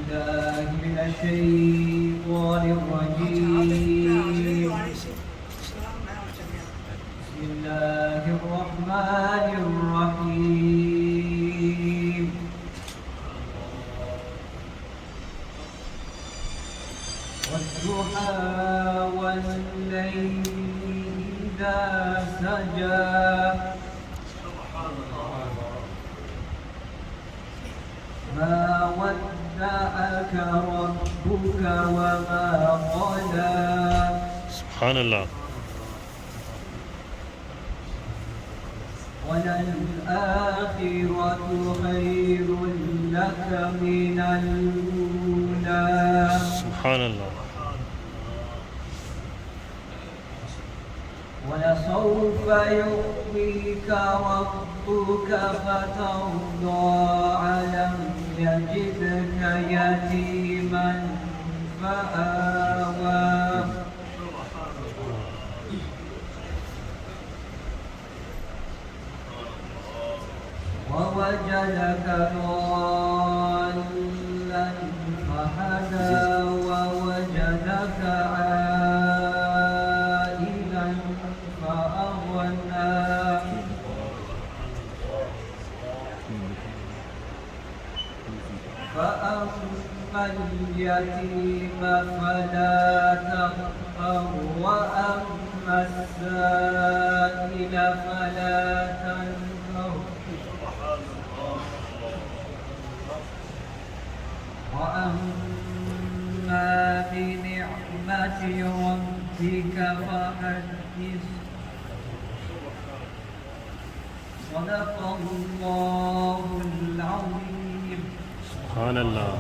بالله من الشيطان الرجيم. بسم الله الرحمن الرحيم. والضحى والليل إذا سجى ما ودعك ربك وما قلى. سبحان الله. وللآخرة خير لك من الأولى. سبحان الله. ولسوف يعطيك ربك فترضى ألم يجدك يتيما فآوى ووجدك ضالا فهدى ووجدك عائلا فأغنى فأما اليتيم فلا تقهر وأما السائل فلا تنهر وأما بنعمة ربك فحدث. صدق الله العظيم. سبحان الله.